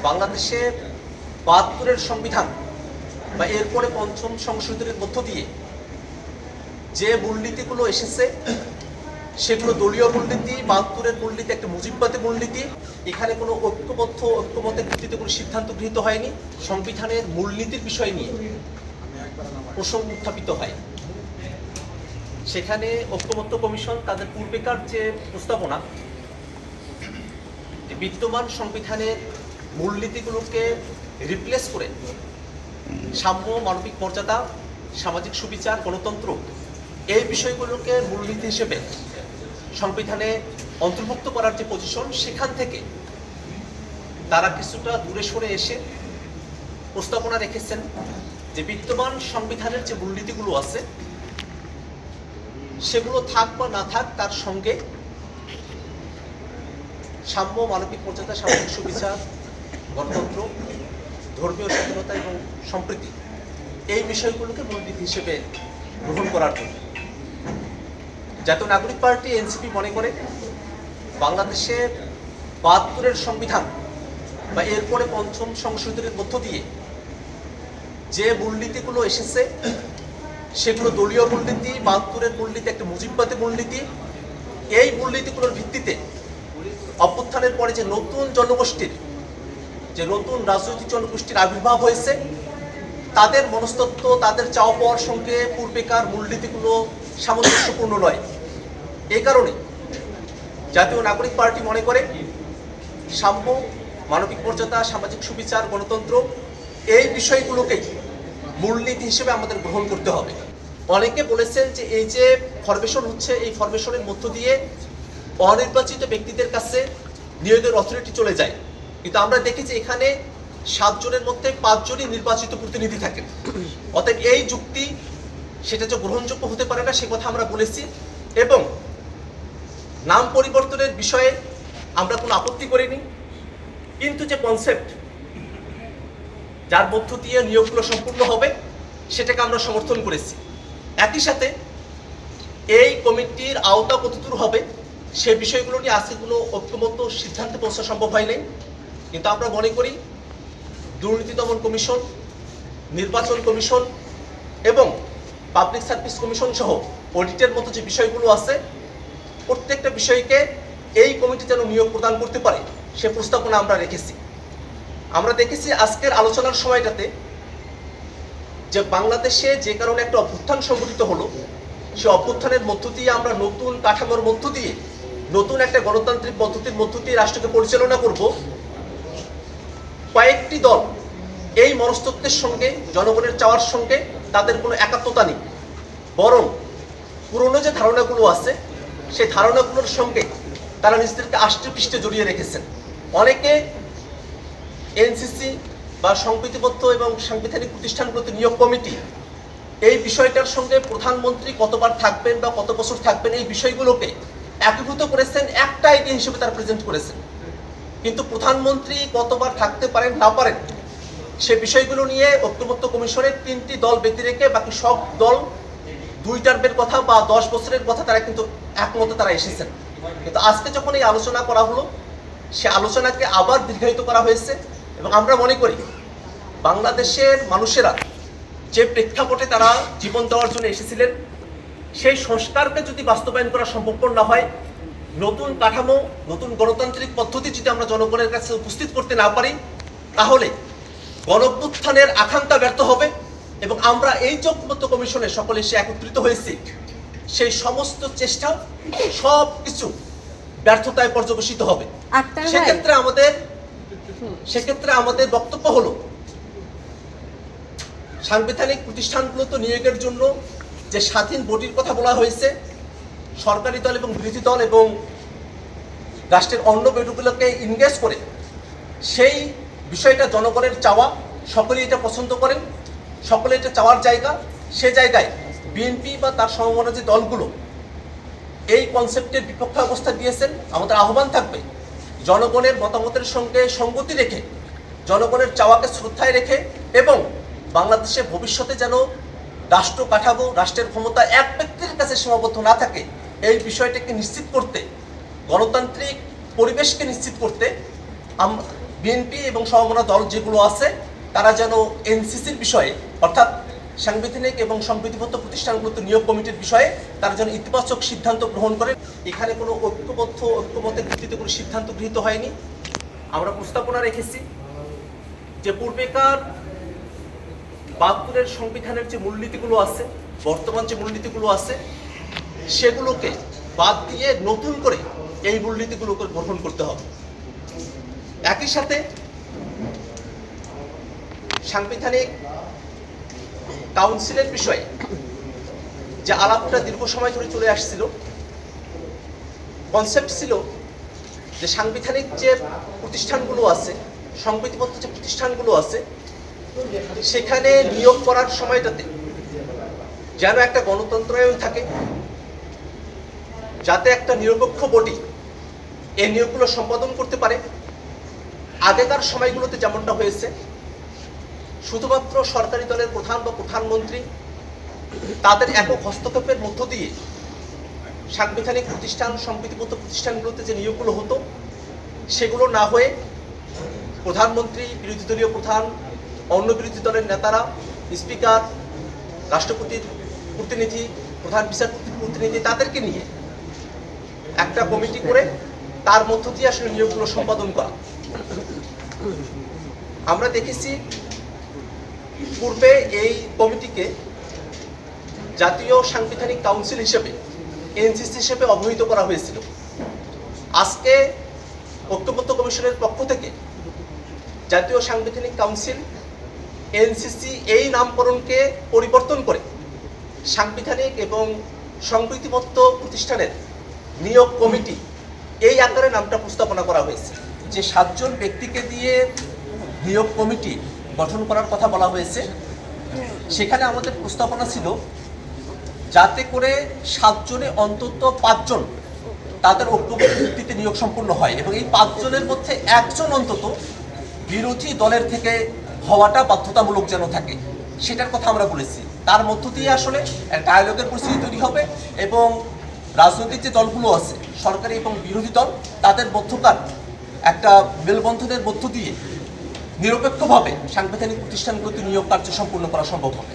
বাংলাদেশে ৭২-এর সংবিধান বা এরপরে পঞ্চম সংশোধনের মধ্য দিয়ে যে মূলনীতিগুলো এসেছে সেগুলো দলীয় মূলনীতি, ৭২-এর মূলনীতি একটা মুজিববাদী মূলনীতি। এখানে কোনো ঐক্যমতের ভিত্তিতে কোনো সিদ্ধান্ত গৃহীত হয়নি। সংবিধানের মূলনীতির বিষয় নিয়ে প্রসঙ্গ উত্থাপিত হয়। সেখানে ঐক্যমত্য কমিশন তাদের পূর্বেকার যে প্রস্তাবনা, বিদ্যমান সংবিধানের মূলনীতিগুলোকে রিপ্লেস করে সাম্য, মানবিক মর্যাদা, সামাজিক সুবিচার, গণতন্ত্র এই বিষয়গুলোকে মূলনীতি হিসেবে সংবিধানে অন্তর্ভুক্ত করার যে পজিশন, সেখান থেকে তারা কিছুটা দূরে সরে এসে প্রস্তাবনা রেখেছেন যে বিদ্যমান সংবিধানের যে মূলনীতিগুলো আছে সেগুলো থাক বা না থাক, তার সঙ্গে সাম্য, মানবিক মর্যাদা, সামাজিক সুবিচার, গণতন্ত্র, ধর্মীয় স্বাধীনতা এবং সম্প্রীতি এই বিষয়গুলোকে মূলনীতি হিসেবে গ্রহণ করার জন্য জাতীয় নাগরিক পার্টি এনসিপি মনে করে বাংলাদেশের ৭২-এর সংবিধান বা এরপরে পঞ্চম সংশোধনের মধ্য দিয়ে যে মূলনীতিগুলো এসেছে সেগুলো দলীয় মূলনীতি, ৭২-এর মূলনীতি একটা মুজিববাদী মূলনীতি। এই মূলনীতিগুলোর ভিত্তিতে অভ্যুত্থানের পরে যে নতুন জনগোষ্ঠীর, যে নতুন রাজনৈতিক জনগোষ্ঠীর আবির্ভাব হয়েছে, তাদের মনস্তত্ত্ব, তাদের চাওয়া পাওয়ার সঙ্গে পূর্বেকার মূলনীতিগুলো সামঞ্জস্যপূর্ণ নয়। এই কারণে জাতীয় নাগরিক পার্টি মনে করে সাম্য, মানবিক মর্যাদা, সামাজিক সুবিচার, গণতন্ত্র এই বিষয়গুলোকেই মূলনীতি হিসেবে আমাদের গ্রহণ করতে হবে। অনেকে বলেছেন যে এই যে ফরমেশন হচ্ছে, এই ফরমেশনের মধ্য দিয়ে অনির্বাচিত ব্যক্তিদের কাছে নিয়োগের অথরিটি চলে যায়। কিন্তু আমরা দেখেছি এখানে ৭ জনের মধ্যে ৫ জনই নির্বাচিত প্রতিনিধি থাকেন। অতএব এই যুক্তি সেটা যে গ্রহণযোগ্য হতে পারে না, সে কথা আমরা বলেছি। এবং নাম পরিবর্তনের বিষয়ে আমরা কোনো আপত্তি করিনি, কিন্তু যে কনসেপ্ট যার মধ্য দিয়ে নিয়োগগুলো সম্পূর্ণ হবে সেটাকে আমরা সমর্থন করেছি। একই সাথে এই কমিটির আওতা কতদূর হবে সে বিষয়গুলো নিয়ে আজকে কোনো ঐক্যমত্য সিদ্ধান্তে পৌঁছা সম্ভব হয় নাই। কিন্তু আমরা মনে করি দুর্নীতি দমন কমিশন, নির্বাচন কমিশন এবং পাবলিক সার্ভিস কমিশন সহ অডিটের মতো যে বিষয়গুলো আছে, প্রত্যেকটা বিষয়কে এই কমিটি যেন নিয়োগ প্রদান করতে পারে সে প্রস্তাবনা আমরা রেখেছি। আমরা দেখেছি আজকের আলোচনার সময়টাতে যে বাংলাদেশে যে কারণে একটা অভ্যুত্থান সংঘটিত হলো, সে অভ্যুত্থানের মধ্য দিয়ে আমরা নতুন কাঠামোর মধ্য দিয়ে, নতুন একটা গণতান্ত্রিক পদ্ধতির মধ্য দিয়ে রাষ্ট্রকে পরিচালনা করব। কয়েকটি দল এই মনস্তত্ত্বের সঙ্গে, জনগণের চাওয়ার সঙ্গে তাদের কোনো একাত্মতা নেই, বরং পুরনো যে ধারণাগুলো আছে সেই ধারণাগুলোর সঙ্গে তারা নিজেদেরকে আষ্টে পৃষ্ঠে জড়িয়ে রেখেছেন। অনেকে এনসিসি বা সংবিধিবদ্ধ এবং সাংবিধানিক প্রতিষ্ঠানগুলোতে নিয়োগ কমিটি এই বিষয়টার সঙ্গে প্রধানমন্ত্রী কতবার থাকবেন বা কত বছর থাকবেন এই বিষয়গুলোকে একীভূত করেছেন, একটা আইডিয়া হিসেবে তারা প্রেজেন্ট করেছেন। কিন্তু প্রধানমন্ত্রী কতবার থাকতে পারেন না পারেন সে বিষয়গুলো নিয়ে ঐক্যমত্য কমিশনের 3টি দল ব্যতি রেখে বাকি সব দল 2 টার্মের কথা বা 10 বছরের কথা তারা কিন্তু একমতে তারা এসেছেন। কিন্তু আজকে যখন এই আলোচনা করা হলো, সে আলোচনাকে আবার দীর্ঘায়িত করা হয়েছে। এবং আমরা মনে করি বাংলাদেশের মানুষেরা যে প্রেক্ষাপটে তারা জীবন দেওয়ার জন্য এসেছিলেন, সেই সংস্কারকে যদি বাস্তবায়ন করা সম্ভবপর না হয়, নতুন কাঠামো, নতুন গণতান্ত্রিক পদ্ধতি যদি আমরা জনগণের কাছে উপস্থিত করতে না পারি, তাহলে গণঅভ্যুত্থানের আকাঙ্ক্ষা ব্যর্থ হবে। এবং আমরা এই যে ঐক্যমত্য কমিশনে সকলে এসে একত্রিত হয়েছি, সেই সমস্ত চেষ্টা সব কিছু ব্যর্থতায় পর্যবসিত হবে। সেক্ষেত্রে আমাদের বক্তব্য হলো, সাংবিধানিক প্রতিষ্ঠানগুলোতে নিয়োগের জন্য যে স্বাধীন বডির কথা বলা হয়েছে, সরকারি দল এবং বিরোধী দল এবং রাষ্ট্রের অন্য বডিগুলোকে ইনগেজ করে সেই বিষয়টা জনগণের চাওয়া, সকলেই এটা পছন্দ করেন, সকলে এটা চাওয়ার জায়গা। সে জায়গায় বিএনপি বা তার সমমনা দলগুলো এই কনসেপ্টের বিপক্ষে অবস্থা দিয়েছেন। আমাদের আহ্বান থাকবে জনগণের মতামতের সঙ্গে সঙ্গতি রেখে, জনগণের চাওয়াকে শ্রদ্ধায় রেখে এবং বাংলাদেশে ভবিষ্যতে যেন রাষ্ট্র কাঠামো, রাষ্ট্রের ক্ষমতা এক ব্যক্তির কাছে সীমাবদ্ধ না থাকে, এই বিষয়টাকে নিশ্চিত করতে, গণতান্ত্রিক পরিবেশকে নিশ্চিত করতে বিএনপি এবং সমমনা দল যেগুলো আছে তারা যেন এনসিসির বিষয়ে অর্থাৎ সাংবিধানিক এবং সম্প্রীতিবদ্ধ প্রতিষ্ঠানগুলোতে নিয়োগ কমিটির বিষয়ে তারা যেন ইতিবাচক সিদ্ধান্ত গ্রহণ করে। এখানে কোনো ঐক্যমতের ভিত্তিতে কোনো সিদ্ধান্ত গৃহীত হয়নি। আমরা প্রস্তাবনা রেখেছি যে পূর্বেকার ৭২-এর সংবিধানের যে মূলনীতিগুলো আছে, বর্তমান যে মূলনীতিগুলো আছে, সেগুলোকে বাদ দিয়ে নতুন করে এই মূলনীতিগুলোকে গ্রহণ করতে হবে। একই সাথে সাংবিধানিক কাউন্সিলের বিষয়ে যে আলাপটা দীর্ঘ সময় ধরে চলে আসছিল, কনসেপ্ট ছিল যে সাংবিধানিক যে প্রতিষ্ঠানগুলো আছে, সংবিধিবদ্ধ যে প্রতিষ্ঠানগুলো আছে, সেখানে নিয়োগ করার সময়টাতে যেন একটা গণতন্ত্রায়ন থাকে, যাতে একটা নিরপেক্ষ বডি এই নিয়োগগুলো সম্পাদন করতে পারে। আগেকার সময়গুলোতে যেমনটা হয়েছে, শুধুমাত্র সরকারি দলের প্রধান বা প্রধানমন্ত্রী তাদের একক হস্তক্ষেপের মধ্য দিয়ে সাংবিধানিক প্রতিষ্ঠান, সম্প্রীতিবদ্ধ প্রতিষ্ঠানগুলোতে যে নিয়োগগুলো হতো, সেগুলো না হয়ে প্রধানমন্ত্রী, বিরোধী দলীয় প্রধান, অন্য বিরোধী দলের নেতারা, স্পিকার, রাষ্ট্রপতির প্রতিনিধি, প্রধান বিচারপতির প্রতিনিধি, তাদেরকে নিয়ে একটা কমিটি করে তার মধ্য দিয়ে আসলে নিয়োগগুলো সম্পাদন করা। আমরা দেখেছি পূর্বে এই কমিটিকে জাতীয় সাংবিধানিক কাউন্সিল হিসেবে, এনসিসি হিসেবে অবহিত করা হয়েছিল। আজকে ঐক্যমত্য কমিশনের পক্ষ থেকে জাতীয় সাংবিধানিক কাউন্সিল, এনসিসি এই নামকরণকে পরিবর্তন করে সাংবিধানিক এবং সম্প্রীতিবদ্ধ প্রতিষ্ঠানের নিয়োগ কমিটি এই আকারে নামটা প্রস্তাবনা করা হয়েছে। যে ৭ জন ব্যক্তিকে দিয়ে নিয়োগ কমিটি গঠন করার কথা বলা হয়েছে, সেখানে আমাদের প্রস্তাবনা ছিল যাতে করে ৭ জনে অন্তত ৫ জন তাদের ঐক্যমতের ভিত্তিতে নিয়োগ সম্পূর্ণ হয় এবং এই ৫ জনের মধ্যে একজন অন্তত বিরোধী দলের থেকে হওয়াটা বাধ্যতামূলক যেন থাকে, সেটার কথা আমরা বলেছি। তার মধ্য দিয়ে আসলে ডায়ালগের পরিস্থিতি তৈরি হবে এবং রাজনৈতিক যে দলগুলো আছে, সরকারি এবং বিরোধী দল, তাদের মধ্যকার একটা মেলবন্ধনের মধ্য দিয়ে নিরপেক্ষভাবে সাংবিধানিক প্রতিষ্ঠানগুলোতে নিয়োগ কার্য সম্পূর্ণ করা সম্ভব হবে।